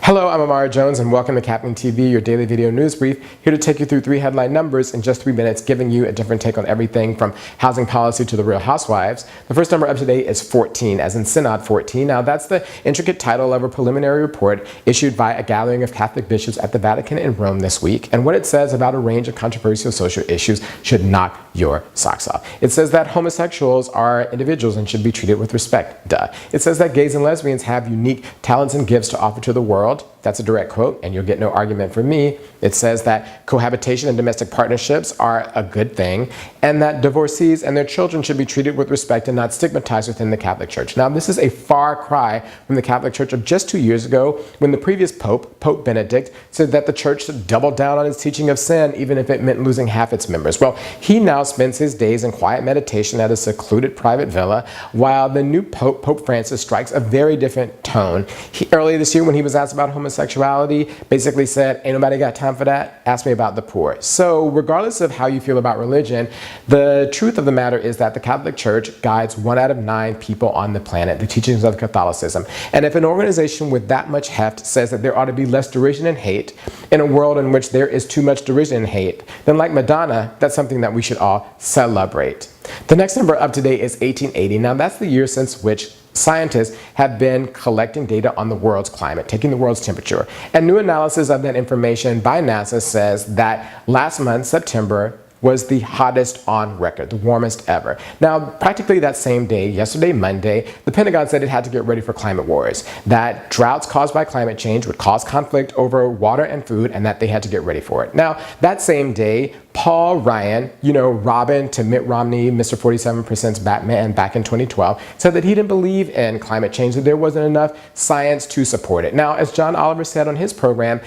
Hello, I'm Amara Jones and welcome to caffeineTV, your daily video news brief, here to take you through 3 headline numbers in just 3 minutes, giving you a different take on everything from housing policy to the Real Housewives. The first number of today is 14, as in Synod 14. Now, that's the intricate title of a preliminary report issued by a gathering of Catholic bishops at the Vatican in Rome this week. And what it says about a range of controversial social issues should knock your socks off. It says that homosexuals are individuals and should be treated with respect. Duh. It says that gays and lesbians have unique talents and gifts to offer to the world. That's a direct quote, and you'll get no argument from me. It says that cohabitation and domestic partnerships are a good thing, and that divorcees and their children should be treated with respect and not stigmatized within the Catholic Church. Now, this is a far cry from the Catholic Church of just 2 years ago, when the previous Pope, Pope Benedict, said that the Church should double down on its teaching of sin, even if it meant losing half its members. Well, he now spends his days in quiet meditation at a secluded private villa, while the new Pope, Pope Francis, strikes a very different tone. Earlier this year, when he was asked about homosexuality, basically said, ain't nobody got time for that, ask me about the poor. So regardless of how you feel about religion, the truth of the matter is that the Catholic Church guides 1 out of 9 people on the planet, the teachings of Catholicism. And if an organization with that much heft says that there ought to be less derision and hate in a world in which there is too much derision and hate, then like Madonna, that's something that we should all celebrate. The next number up today is 1880. Now, that's the year since which scientists have been collecting data on the world's climate, taking the world's temperature. And new analysis of that information by NASA says that last month, September, was the hottest on record, the warmest ever. Now, practically that same day, yesterday, Monday, the Pentagon said it had to get ready for climate wars, that droughts caused by climate change would cause conflict over water and food, and that they had to get ready for it. Now, that same day, Paul Ryan, you know, Robin to Mitt Romney, Mr. 47%'s Batman back in 2012, said that he didn't believe in climate change, that there wasn't enough science to support it. Now, as John Oliver said on his program,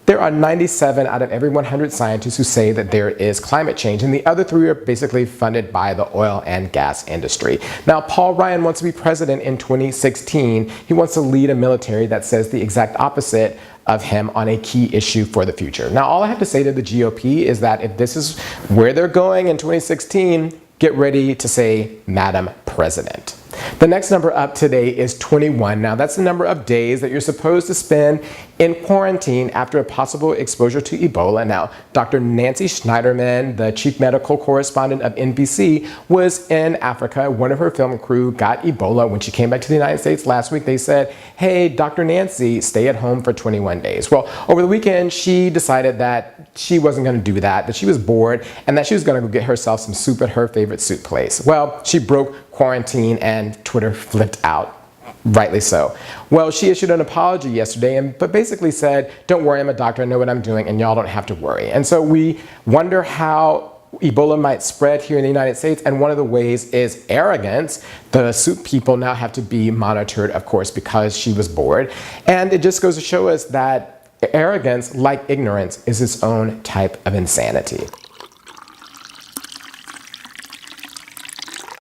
there are 97 out of every 100 scientists who say that there is climate change, and the other 3 are basically funded by the oil and gas industry. Now, Paul Ryan wants to be president in 2016. He wants to lead a military that says the exact opposite of him on a key issue for the future. Now, all I have to say to the GOP is that if this is where they're going in 2016, get ready to say, Madam President. The next number up today is 21. Now, that's the number of days that you're supposed to spend in quarantine after a possible exposure to Ebola. Now, Dr. Nancy Snyderman, the chief medical correspondent of NBC, was in Africa. One of her film crew got Ebola. When she came back to the United States last week, they said, hey, Dr. Nancy, stay at home for 21 days. Well, over the weekend, she decided that she wasn't going to do that she was bored, and that she was going to go get herself some soup at her favorite soup place. Well, she broke quarantine and Twitter flipped out. Rightly so. Well, she issued an apology yesterday, but basically said, don't worry, I'm a doctor, I know what I'm doing, and y'all don't have to worry. And so we wonder how Ebola might spread here in the United States, and one of the ways is arrogance. The soup people now have to be monitored, of course, because she was bored. And it just goes to show us that arrogance, like ignorance, is its own type of insanity.